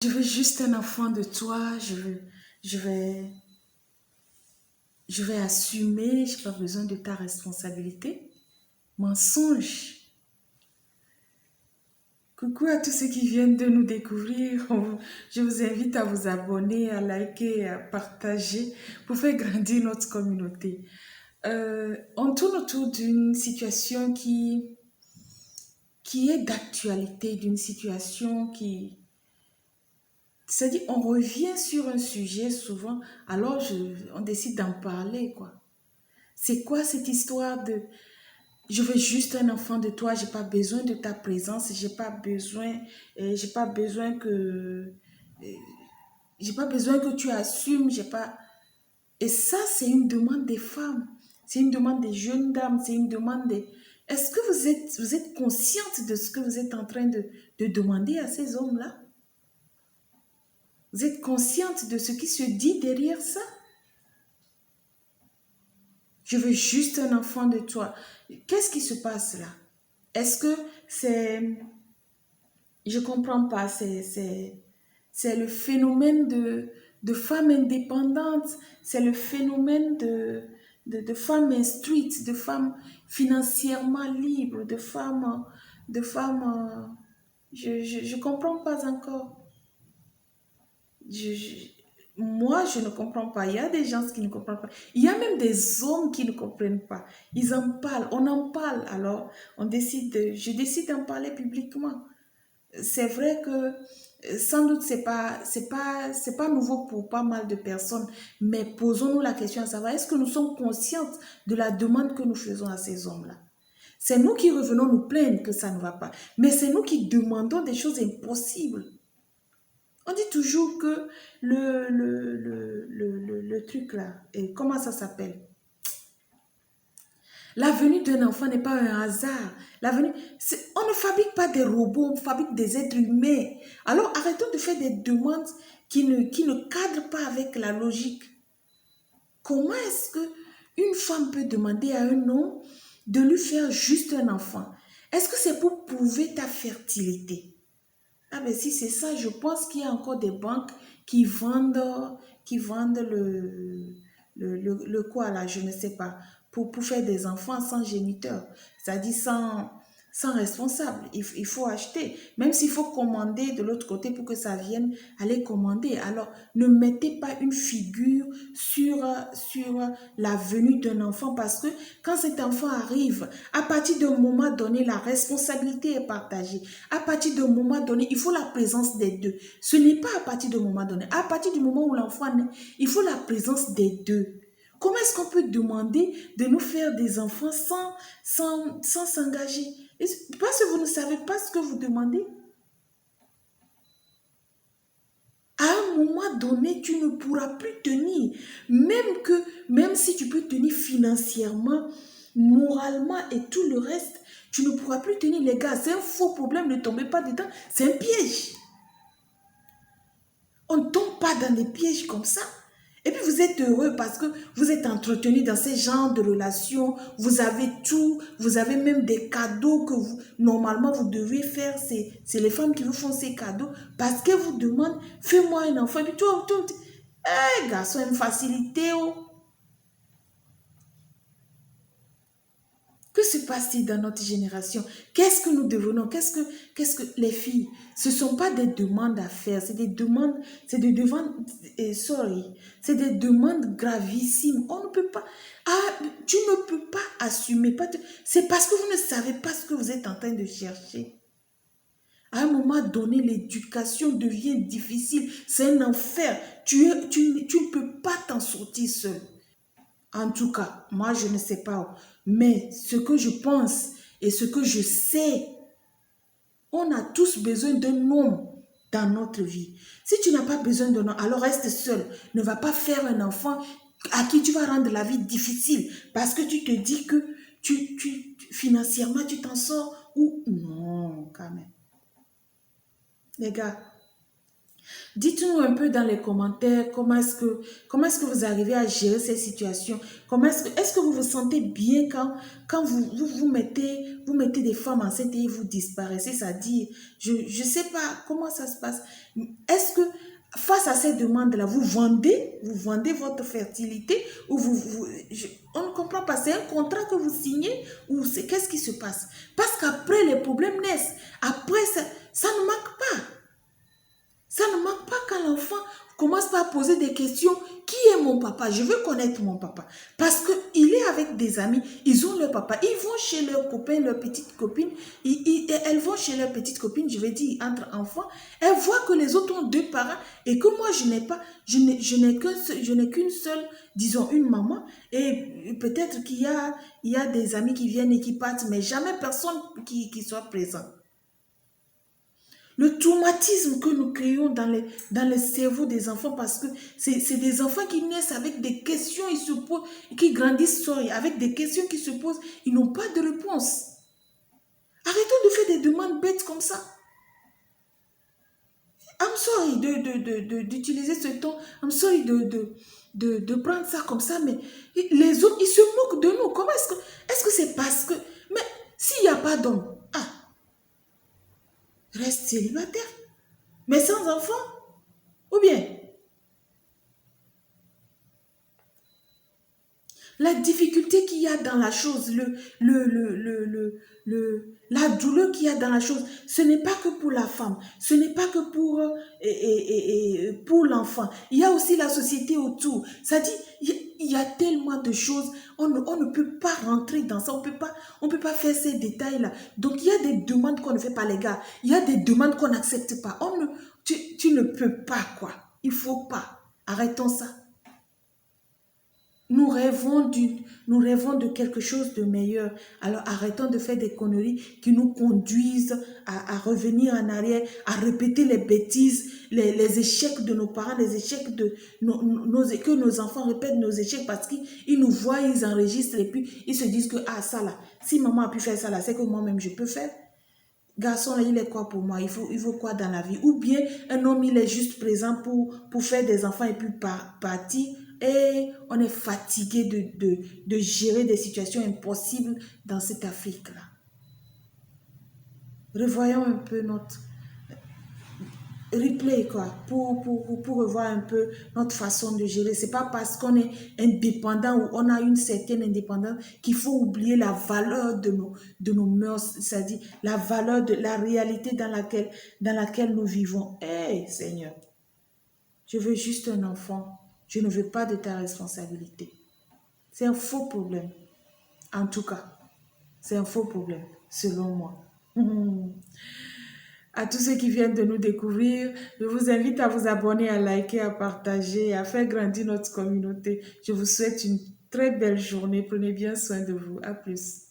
Je veux juste un enfant de toi, je vais, je vais assumer, je n'ai pas besoin de ta responsabilité. Mensonge. Coucou à tous ceux qui viennent de nous découvrir. Je vous invite à vous abonner, à liker, à partager pour faire grandir notre communauté. On tourne autour d'une situation qui est d'actualité, d'une situation qui, c'est-à-dire, on revient sur un sujet souvent, alors on décide d'en parler, quoi. C'est quoi cette histoire de je veux juste un enfant de toi, j'ai pas besoin de ta présence, j'ai pas besoin j'ai pas besoin que tu assumes, j'ai pas. Et ça, c'est une demande des femmes, c'est une demande des jeunes dames, c'est une demande des. Est-ce que vous êtes consciente de ce que vous êtes en train de demander à ces hommes-là? Vous êtes consciente de ce qui se dit derrière ça? Je veux juste un enfant de toi. Qu'est-ce qui se passe là? Est-ce que c'est... Je ne comprends pas. C'est le phénomène de femmes indépendantes. C'est le phénomène de femmes instruites, de femmes financièrement libres, de femmes je ne comprends pas encore. Je, je- Moi, je ne comprends pas. Il y a des gens qui ne comprennent pas. Il y a même des hommes qui ne comprennent pas. Ils en parlent, on en parle. Alors, je décide d'en parler publiquement. C'est vrai que sans doute c'est pas nouveau pour pas mal de personnes, mais posons-nous la question à savoir est-ce que nous sommes conscientes de la demande que nous faisons à ces hommes-là? C'est nous qui revenons nous plaindre que ça ne va pas, mais c'est nous qui demandons des choses impossibles. On dit toujours que le truc là, et comment ça s'appelle? La venue d'un enfant n'est pas un hasard. On ne fabrique pas des robots, on fabrique des êtres humains. Alors arrêtons de faire des demandes qui ne cadrent pas avec la logique. Comment est-ce que une femme peut demander à un homme de lui faire juste un enfant? Est-ce que c'est pour prouver ta fertilité? Ah ben si c'est ça, je pense qu'il y a encore des banques qui vendent le quoi là, je ne sais pas, pour faire des enfants sans géniteur, c'est-à-dire sans responsable. Il faut acheter, même s'il faut commander de l'autre côté pour que ça vienne, aller commander. Alors, ne mettez pas une figure sur la venue d'un enfant parce que quand cet enfant arrive, à partir d'un moment donné, la responsabilité est partagée. À partir d'un moment donné, il faut la présence des deux. Ce n'est pas à partir d'un moment donné. À partir du moment où l'enfant naît, il faut la présence des deux. Comment est-ce qu'on peut demander de nous faire des enfants sans s'engager? Parce que vous ne savez pas ce que vous demandez. À un moment donné, tu ne pourras plus tenir. Même si tu peux tenir financièrement, moralement et tout le reste, tu ne pourras plus tenir. Les gars, c'est un faux problème, ne tombez pas dedans. C'est un piège. On ne tombe pas dans des pièges comme ça. Et puis vous êtes heureux parce que vous êtes entretenu dans ces genres de relations. Vous avez tout. Vous avez même des cadeaux que normalement vous devez faire. C'est les femmes qui vous font ces cadeaux parce qu'elles vous demandent, fais-moi un enfant. Et puis toi, hey, garçon, une facilité. Oh. Que se passe-t-il dans notre génération? Qu'est-ce que nous devenons? Qu'est-ce que les filles? Ce ne sont pas des demandes à faire, sorry, c'est des demandes gravissimes. On ne peut pas, tu ne peux pas assumer. C'est parce que vous ne savez pas ce que vous êtes en train de chercher. À un moment donné, l'éducation devient difficile. C'est un enfer. Tu ne peux pas t'en sortir seul. En tout cas, moi, je ne sais pas. Mais ce que je pense et ce que je sais, on a tous besoin d'un homme dans notre vie. Si tu n'as pas besoin d'un homme, alors reste seul. Ne va pas faire un enfant à qui tu vas rendre la vie difficile parce que tu te dis que financièrement, tu t'en sors ou non, quand même. Les gars, Dites-nous un peu dans les commentaires comment est-ce que vous arrivez à gérer ces situations. Est-ce que vous vous sentez bien quand vous mettez des femmes enceintes et vous disparaissez, c'est-à-dire, je ne sais pas comment ça se passe. Est-ce que face à ces demandes-là, vous vendez votre fertilité ou on ne comprend pas, c'est un contrat que vous signez ou c'est qu'est-ce qui se passe? Parce qu'après, les problèmes naissent. Après, ça ne manque pas. Ça ne manque pas quand l'enfant commence par poser des questions. Qui est mon papa? Je veux connaître mon papa. Parce qu'il est avec des amis, ils ont leur papa. Ils vont chez leurs copains, leurs petites copines. Elles vont chez leurs petites copines, je vais dire entre enfants. Elles voient que les autres ont deux parents et que moi, je n'ai pas, je n'ai qu'une seule, disons, une maman. Et peut-être il y a des amis qui viennent et qui partent, mais jamais personne qui soit présent. Le traumatisme que nous créons dans les cerveaux des enfants parce que c'est des enfants qui naissent avec des questions, ils se posent, qui grandissent avec des questions qui se posent, ils n'ont pas de réponse. Arrêtons de faire des demandes bêtes comme ça. I'm sorry d'utiliser ce ton, I'm sorry de prendre ça comme ça, mais les autres, ils se moquent de nous. Comment est-ce que c'est parce que, mais s'il n'y a pas d'homme, reste célibataire, mais sans enfant, ou bien la difficulté qu'il y a dans la chose, la douleur qu'il y a dans la chose, ce n'est pas que pour la femme, ce n'est pas que pour l'enfant. Il y a aussi la société autour. Ça dit, il y a tellement de choses, on ne peut pas rentrer dans ça, on peut pas faire ces détails-là. Donc, il y a des demandes qu'on ne fait pas, les gars. Il y a des demandes qu'on n'accepte pas. Tu ne peux pas, quoi. Il faut pas. Arrêtons ça. Nous rêvons de quelque chose de meilleur. Alors arrêtons de faire des conneries qui nous conduisent à revenir en arrière, à répéter les bêtises, les échecs de nos parents, les échecs que nos enfants répètent nos échecs parce qu'ils nous voient, ils enregistrent et puis ils se disent que ah ça là, si maman a pu faire ça là, c'est que moi-même je peux faire. Garçon, là, il est quoi pour moi? Il faut quoi dans la vie? Ou bien un homme, il est juste présent pour faire des enfants et puis partir. Et on est fatigué de gérer des situations impossibles dans cette Afrique-là. Revoyons un peu notre replay, quoi, pour revoir un peu notre façon de gérer. C'est pas parce qu'on est indépendant ou on a une certaine indépendance qu'il faut oublier la valeur de nos mœurs, c'est-à-dire la valeur de la réalité dans laquelle nous vivons. Hé, Seigneur, je veux juste un enfant. Je ne veux pas de ta responsabilité. C'est un faux problème. En tout cas, c'est un faux problème, selon moi. À tous ceux qui viennent de nous découvrir, je vous invite à vous abonner, à liker, à partager, à faire grandir notre communauté. Je vous souhaite une très belle journée. Prenez bien soin de vous. À plus.